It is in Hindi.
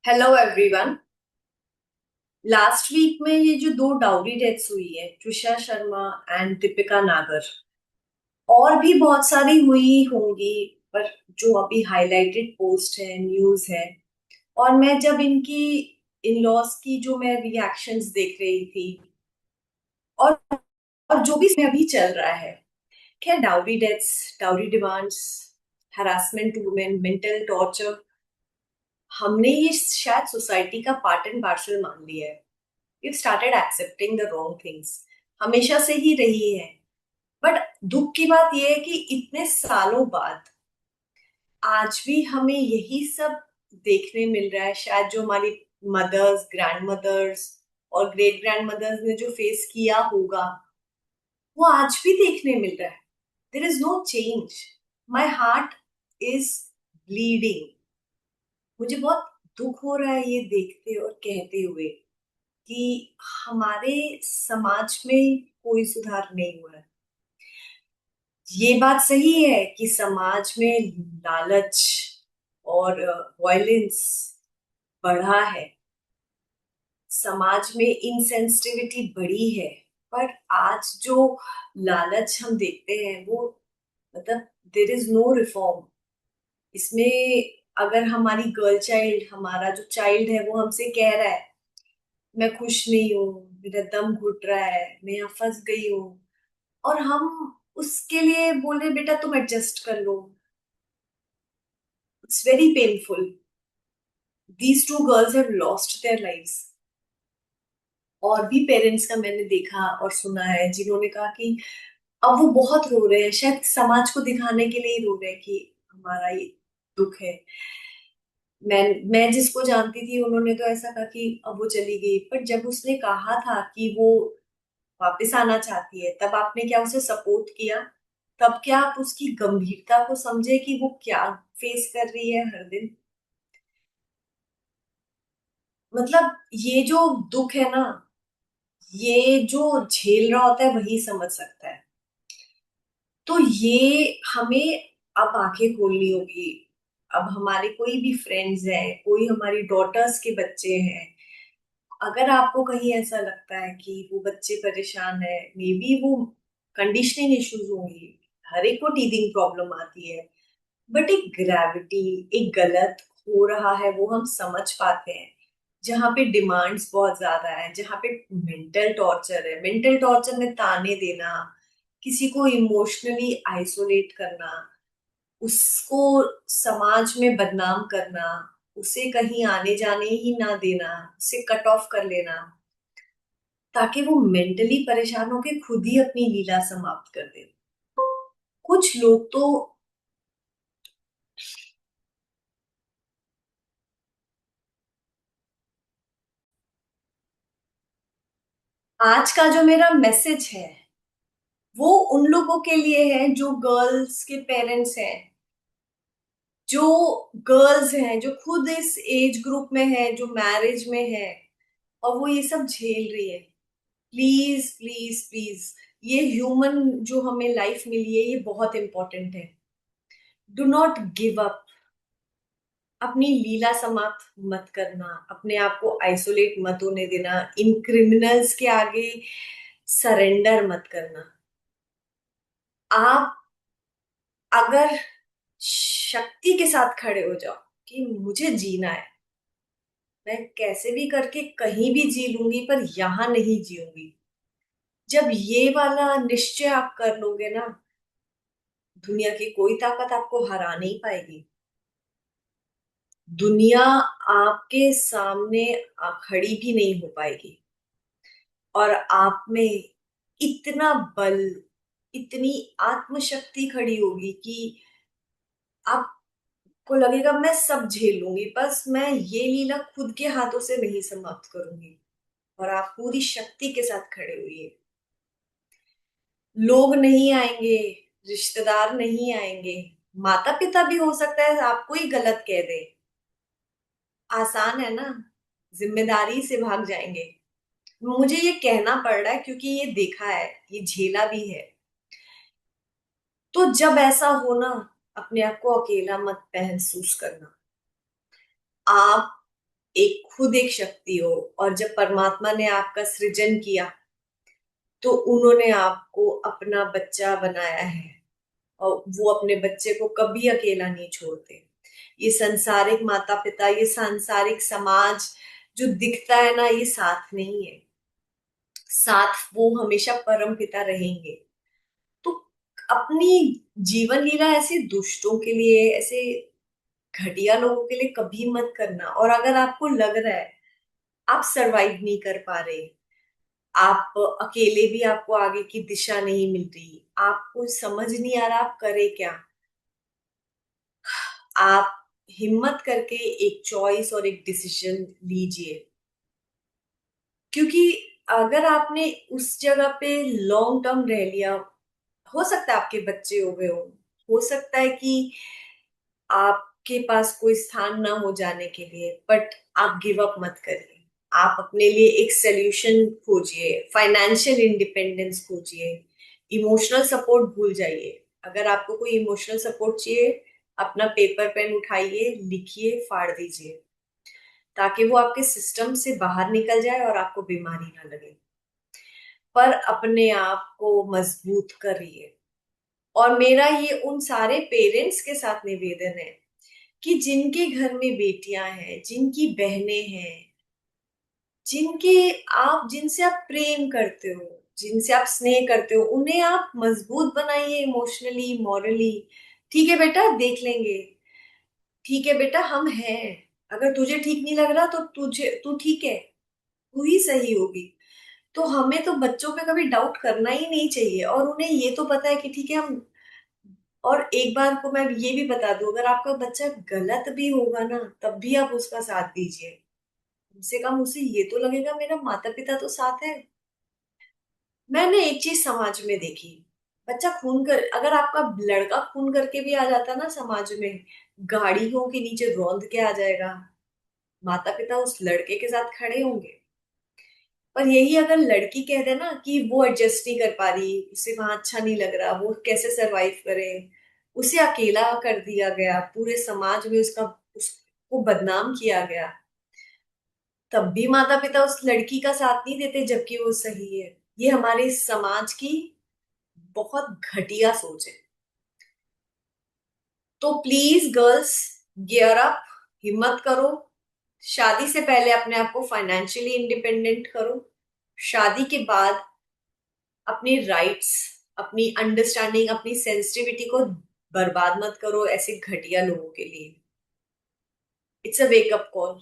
Hello everyone. लास्ट वीक में ये जो दो डाउरी डेथ्स हुई है, ट्रिशा शर्मा एंड दीपिका नागर, और भी बहुत सारी हुई होंगी, पर जो अभी हाईलाइटेड पोस्ट है, न्यूज है। और मैं जब इनकी इन लॉस की जो मैं रिएक्शंस देख रही थी, और जो भी इसमें अभी चल रहा है, क्या dowry deaths, dowry demands, harassment to women, mental torture, हमने ये शायद सोसाइटी का पार्ट एंड पार्सल मान लिया है। We've started accepting the wrong things। हमेशा से ही रही है। बट दुख की बात यह है कि इतने सालों बाद आज भी हमें यही सब देखने मिल रहा है। शायद जो हमारी मदर्स, ग्रैंड मदर्स और ग्रेट ग्रैंड मदर्स ने जो फेस किया होगा, वो आज भी देखने मिल रहा है। There is no change. My heart is bleeding. मुझे बहुत दुख हो रहा है ये देखते और कहते हुए कि हमारे समाज में कोई सुधार नहीं हुआ है। ये बात सही है कि समाज में लालच और वायलेंस बढ़ा है, समाज में इनसेंसिटिविटी बढ़ी है। पर आज जो लालच हम देखते हैं, वो मतलब देर इज नो रिफॉर्म इसमें। अगर हमारी गर्ल चाइल्ड, हमारा जो चाइल्ड है, वो हमसे कह रहा है मैं खुश नहीं हूँ, मेरा दम घुट रहा है, मैं यहाँ फंस गई हूँ, और हम उसके लिए बोल रहे बेटा तुम एडजस्ट कर लो, it's very painful. These two girls have lost their lives. और भी पेरेंट्स का मैंने देखा और सुना है जिन्होंने कहा कि अब वो बहुत रो रहे हैं, शायद समाज को दिखाने के लिए ही रो रहे हैं कि हमारा ये दुख है। मैं जिसको जानती थी, उन्होंने तो ऐसा कहा कि अब वो चली गई, पर जब उसने कहा था कि वो वापस आना चाहती है, तब आपने क्या उसे सपोर्ट किया? तब क्या आप उसकी गंभीरता को समझे कि वो क्या फेस कर रही है हर दिन? मतलब ये जो दुख है ना, ये जो झेल रहा होता है वही समझ सकता है। तो ये हमें अब आंखें खोलनी होगी। अब हमारे कोई भी फ्रेंड्स हैं, कोई हमारी डॉटर्स के बच्चे हैं, अगर आपको कहीं ऐसा लगता है कि वो बच्चे परेशान है, मे बी वो कंडीशनिंग इश्यूज होंगी, हर एक को टीथिंग प्रॉब्लम आती है, बट एक ग्रेविटी, एक गलत हो रहा है वो हम समझ पाते हैं। जहाँ पे डिमांड्स बहुत ज्यादा है, जहाँ पे मेंटल टॉर्चर है, मेंटल टॉर्चर में ताने देना, किसी को इमोशनली आइसोलेट करना, उसको समाज में बदनाम करना, उसे कहीं आने जाने ही ना देना, उसे कट ऑफ कर लेना, ताकि वो मेंटली परेशान होके खुद ही अपनी लीला समाप्त कर दे। कुछ लोग तो आज का जो मेरा मैसेज है, वो उन लोगों के लिए है जो गर्ल्स के पेरेंट्स हैं, जो गर्ल्स हैं जो खुद इस एज ग्रुप में है, जो मैरिज में है, और वो ये सब झेल रही है। प्लीज प्लीज प्लीज, ये ह्यूमन जो हमें लाइफ मिली है, ये बहुत इंपॉर्टेंट है। Do not give up. अपनी लीला समाप्त मत करना, अपने आप को आइसोलेट मत होने देना, इन क्रिमिनल्स के आगे सरेंडर मत करना। आप अगर शक्ति के साथ खड़े हो जाओ कि मुझे जीना है, मैं कैसे भी करके कहीं भी जी लूंगी, पर यहां नहीं जीऊंगी, जब ये वाला निश्चय आप कर लोगे ना, दुनिया की कोई ताकत आपको हरा नहीं पाएगी। दुनिया आपके सामने खड़ी भी नहीं हो पाएगी। और आप में इतना बल, इतनी आत्मशक्ति खड़ी होगी कि आपको लगेगा मैं सब झेल लूंगी, बस मैं ये लीला खुद के हाथों से नहीं समाप्त करूंगी। और आप पूरी शक्ति के साथ खड़े हुई। लोग नहीं आएंगे, रिश्तेदार नहीं आएंगे, माता पिता भी हो सकता है आपको ही गलत कह दे, आसान है ना, जिम्मेदारी से भाग जाएंगे। मुझे ये कहना पड़ रहा है क्योंकि ये देखा है, ये झेला भी है। तो जब ऐसा हो ना, अपने आप को अकेला मत महसूस करना। आप एक खुद एक शक्ति हो, और जब परमात्मा ने आपका सृजन किया तो उन्होंने आपको अपना बच्चा बनाया है, और वो अपने बच्चे को कभी अकेला नहीं छोड़ते। ये संसारिक माता पिता, ये सांसारिक समाज जो दिखता है ना, ये साथ नहीं है। साथ वो हमेशा परम पिता रहेंगे। तो अपनी जीवन लीला ऐसे दुष्टों के लिए, ऐसे घटिया लोगों के लिए कभी मत करना। और अगर आपको लग रहा है आप सरवाइव नहीं कर पा रहे, आप अकेले भी, आपको आगे की दिशा नहीं मिल रही, आपको समझ नहीं आ रहा आप करे क्या, आप हिम्मत करके एक चॉइस और एक डिसीजन लीजिए। क्योंकि अगर आपने उस जगह पे लॉन्ग टर्म रह लिया, हो सकता है आपके बच्चे हो गए हो सकता है कि आपके पास कोई स्थान ना हो जाने के लिए, बट आप गिव अप मत करिए। आप अपने लिए एक सोल्यूशन खोजिए, फाइनेंशियल इंडिपेंडेंस खोजिए, इमोशनल सपोर्ट भूल जाइए। अगर आपको कोई इमोशनल सपोर्ट चाहिए, अपना पेपर पेन उठाइए, लिखिए, फाड़ दीजिए, ताकि वो आपके सिस्टम से बाहर निकल जाए और आपको बीमारी ना लगे। पर अपने आप को मजबूत करिए। और मेरा ये उन सारे पेरेंट्स के साथ निवेदन है कि जिनके घर में बेटियां हैं, जिनकी बहनें हैं, जिनके आप जिनसे आप प्रेम करते हो, जिनसे आप स्नेह करते हो, उन्हें आप मजबूत बनाइए इमोशनली, मॉरली। ठीक है बेटा, देख लेंगे। ठीक है बेटा, हम हैं। अगर तुझे ठीक नहीं लग रहा तो तू ठीक है, तू ही सही होगी। तो हमें तो बच्चों पे कभी डाउट करना ही नहीं चाहिए, और उन्हें ये तो पता है कि ठीक है हम। और एक बार को मैं ये भी बता दूं, अगर आपका बच्चा गलत भी होगा ना, तब भी आप उसका साथ दीजिए। कम से कम उसे ये तो लगेगा मेरा माता पिता तो साथ है। मैंने एक चीज समाज में देखी, बच्चा खून कर, अगर आपका लड़का खून करके भी आ जाता ना समाज में, गाड़ियों के नीचे रौंद के आ जाएगा, माता पिता उस लड़के के साथ खड़े होंगे। पर यही अगर लड़की कह दे ना कि वो एडजस्ट नहीं कर पा रही, उसे वहां अच्छा नहीं लग रहा, वो कैसे सरवाइव करे, उसे अकेला कर दिया गया, पूरे समाज में उसको बदनाम किया गया, तब भी माता पिता उस लड़की का साथ नहीं देते जबकि वो सही है। ये हमारे समाज की बहुत घटिया सोच है। तो प्लीज गर्ल्स, गियर अप, हिम्मत करो। शादी से पहले अपने आप को फाइनेंशियली इंडिपेंडेंट करो। शादी के बाद अपने राइट्स, अपनी अंडरस्टैंडिंग, अपनी सेंसिटिविटी को बर्बाद मत करो ऐसे घटिया लोगों के लिए। It's a wake up call.